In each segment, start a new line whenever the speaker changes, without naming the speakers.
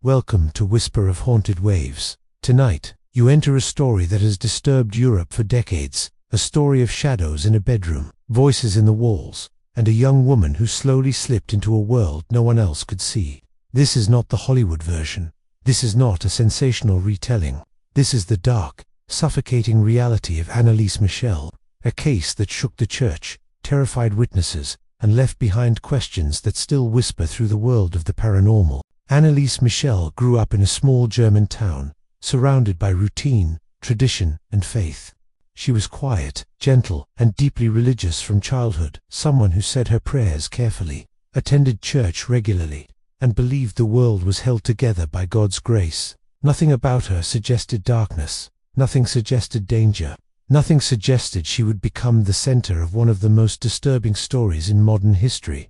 Welcome to Whisper of Haunted Waves. Tonight, you enter a story that has disturbed Europe for decades, a story of shadows in a bedroom, voices in the walls, and a young woman who slowly slipped into a world no one else could see. This is not the Hollywood version. This is not a sensational retelling. This is the dark, suffocating reality of Anneliese Michel, a case that shook the church, terrified witnesses, and left behind questions that still whisper through the world of the paranormal. Anneliese Michel grew up in a small German town, surrounded by routine, tradition, and faith. She was quiet, gentle, and deeply religious from childhood, someone who said her prayers carefully, attended church regularly, and believed the world was held together by God's grace. Nothing about her suggested darkness, nothing suggested danger, nothing suggested she would become the center of one of the most disturbing stories in modern history.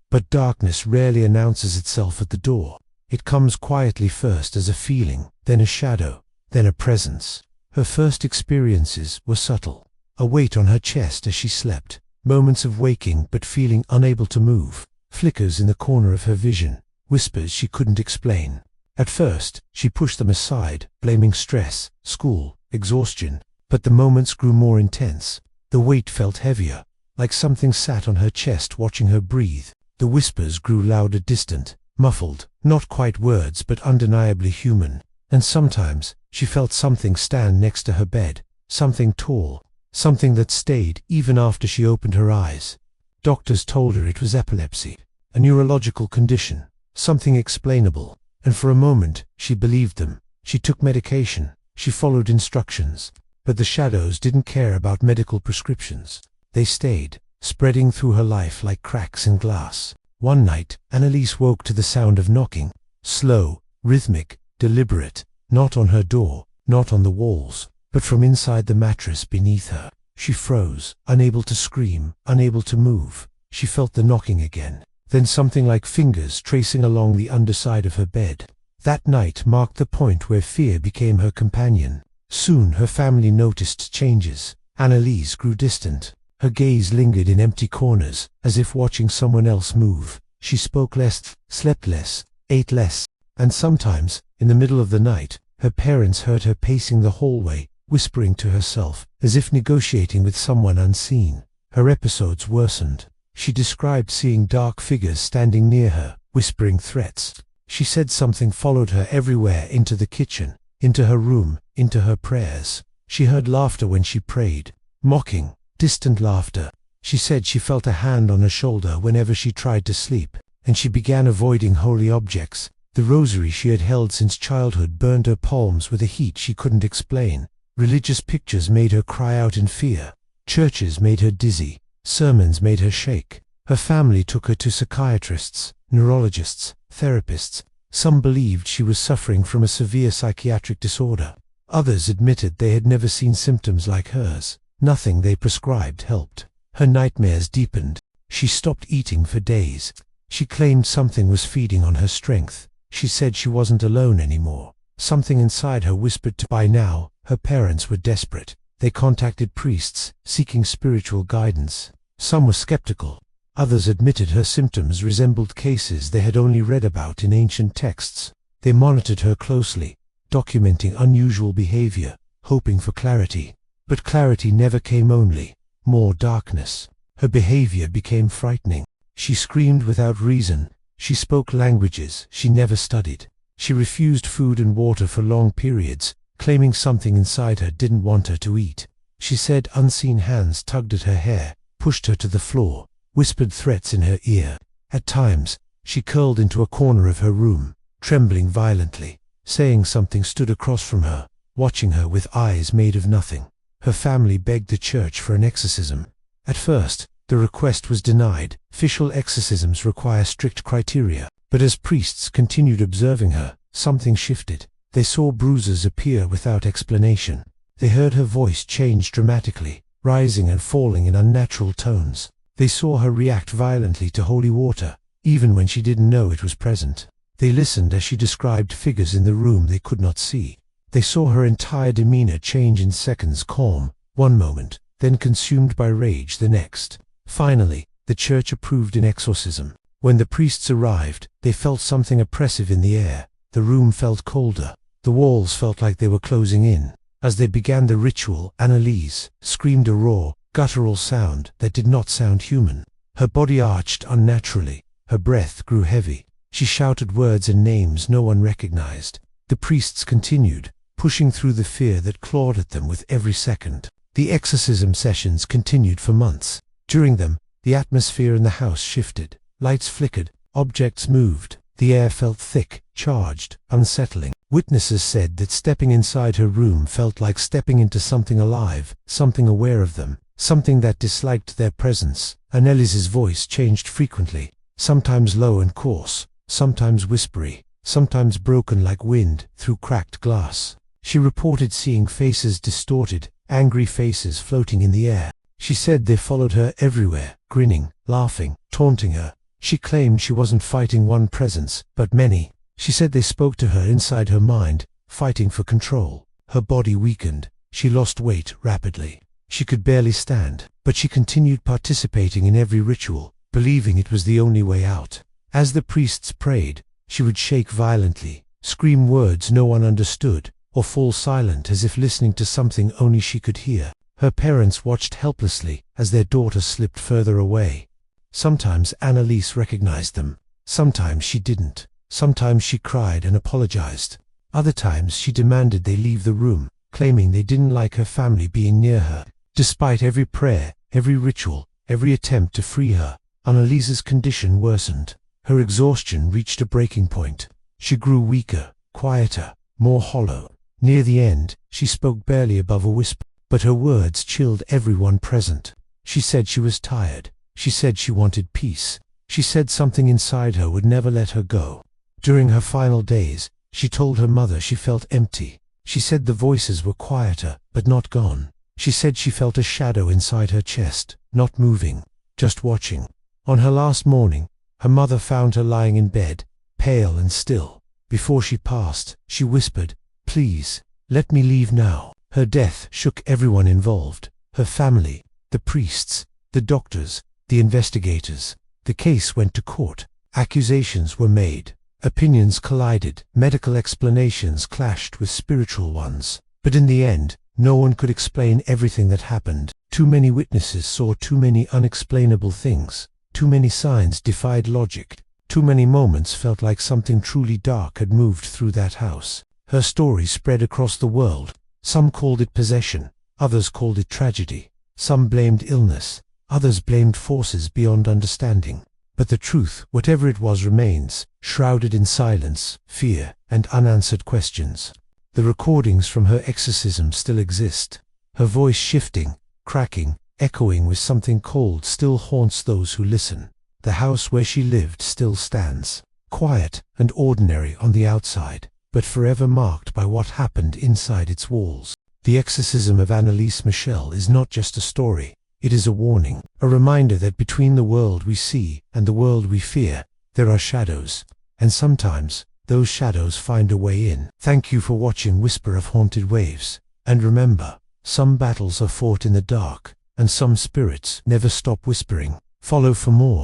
But darkness rarely announces itself at the door. It comes quietly, first as a feeling, then a shadow, then a presence. Her first experiences were subtle. A weight on her chest as she slept, moments of waking but feeling unable to move, flickers in the corner of her vision, whispers she couldn't explain. At first, she pushed them aside, blaming stress, school, exhaustion, but the moments grew more intense. The weight felt heavier, like something sat on her chest watching her breathe. The whispers grew louder, distant, muffled, not quite words but undeniably human. And sometimes, she felt something stand next to her bed, something tall, something that stayed even after she opened her eyes. Doctors told her it was epilepsy, a neurological condition, something explainable, and for a moment, she believed them. She took medication, she followed instructions, but the shadows didn't care about medical prescriptions. They stayed, spreading through her life like cracks in glass. One night, Anneliese woke to the sound of knocking, slow, rhythmic, deliberate, not on her door, not on the walls, but from inside the mattress beneath her. She froze, unable to scream, unable to move. She felt the knocking again, then something like fingers tracing along the underside of her bed. That night marked the point where fear became her companion. Soon her family noticed changes. Anneliese grew distant. Her gaze lingered in empty corners, as if watching someone else move. She spoke less, slept less, ate less, and sometimes, in the middle of the night, her parents heard her pacing the hallway, whispering to herself, as if negotiating with someone unseen. Her episodes worsened. She described seeing dark figures standing near her, whispering threats. She said something followed her everywhere, into the kitchen, into her room, into her prayers. She heard laughter when she prayed, mocking, distant laughter. She said she felt a hand on her shoulder whenever she tried to sleep, and she began avoiding holy objects. The rosary she had held since childhood burned her palms with a heat she couldn't explain. Religious pictures made her cry out in fear. Churches made her dizzy. Sermons made her shake. Her family took her to psychiatrists, neurologists, therapists. Some believed she was suffering from a severe psychiatric disorder. Others admitted they had never seen symptoms like hers. Nothing they prescribed helped. Her nightmares deepened. She stopped eating for days. She claimed something was feeding on her strength. She said she wasn't alone anymore. Something inside her whispered to. By now, her parents were desperate. They contacted priests, seeking spiritual guidance. Some were skeptical. Others admitted her symptoms resembled cases they had only read about in ancient texts. They monitored her closely, documenting unusual behavior, hoping for clarity. But clarity never came, only more darkness. Her behavior became frightening. She screamed without reason. She spoke languages she never studied. She refused food and water for long periods, claiming something inside her didn't want her to eat. She said unseen hands tugged at her hair, pushed her to the floor, whispered threats in her ear. At times, she curled into a corner of her room, trembling violently. Saying something stood across from her, watching her with eyes made of nothing. Her family begged the church for an exorcism. At first, the request was denied. Official exorcisms require strict criteria. But as priests continued observing her, something shifted. They saw bruises appear without explanation. They heard her voice change dramatically, rising and falling in unnatural tones. They saw her react violently to holy water, even when she didn't know it was present. They listened as she described figures in the room they could not see. They saw her entire demeanor change in seconds, calm one moment, then consumed by rage the next. Finally, the church approved an exorcism. When the priests arrived, they felt something oppressive in the air. the room felt colder. The walls felt like they were closing in. As they began the ritual, Anneliese screamed a raw, guttural sound that did not sound human. Her body arched unnaturally. Her breath grew heavy. She shouted words and names no one recognized. The priests continued, pushing through the fear that clawed at them with every second. The exorcism sessions continued for months. During them, the atmosphere in the house shifted. Lights flickered, objects moved. The air felt thick, charged, unsettling. Witnesses said that stepping inside her room felt like stepping into something alive, something aware of them, something that disliked their presence. Anneliese's voice changed frequently, sometimes low and coarse, sometimes whispery, sometimes broken like wind through cracked glass. She reported seeing faces distorted, angry faces floating in the air. She said they followed her everywhere, grinning, laughing, taunting her. She claimed she wasn't fighting one presence, but many. She said they spoke to her inside her mind, fighting for control. Her body weakened. She lost weight rapidly. She could barely stand, but she continued participating in every ritual, believing it was the only way out. As the priests prayed, she would shake violently, scream words no one understood, or fall silent as if listening to something only she could hear. Her parents watched helplessly as their daughter slipped further away. Sometimes Anneliese recognized them. Sometimes she didn't. Sometimes she cried and apologized. Other times she demanded they leave the room, claiming they didn't like her family being near her. Despite every prayer, every ritual, every attempt to free her, Anneliese's condition worsened. Her exhaustion reached a breaking point. She grew weaker, quieter, more hollow. Near the end, she spoke barely above a whisper, but her words chilled everyone present. She said she was tired. She said she wanted peace. She said something inside her would never let her go. During her final days, she told her mother she felt empty. She said the voices were quieter, but not gone. She said she felt a shadow inside her chest, not moving, just watching. On her last morning, her mother found her lying in bed, pale and still. Before she passed, she whispered, "Please, let me leave now." Her death shook everyone involved, her family, the priests, the doctors, the investigators. The case went to court. Accusations were made. Opinions collided. Medical explanations clashed with spiritual ones. But in the end, no one could explain everything that happened. Too many witnesses saw too many unexplainable things. Too many signs defied logic. Too many moments felt like something truly dark had moved through that house. Her story spread across the world. Some called it possession. Others called it tragedy. Some blamed illness. Others blamed forces beyond understanding. But the truth, whatever it was, remains, shrouded in silence, fear, and unanswered questions. The recordings from her exorcism still exist. Her voice, shifting, cracking, echoing with something cold, still haunts those who listen. The house where she lived still stands, quiet and ordinary on the outside, but forever marked by what happened inside its walls. The Exorcism of Anneliese Michel is not just a story. It is a warning, a reminder that between the world we see and the world we fear, there are shadows, and sometimes those shadows find a way in. Thank you for watching Whisper of Haunted Waves, and remember, some battles are fought in the dark, and some spirits never stop whispering. Follow for more.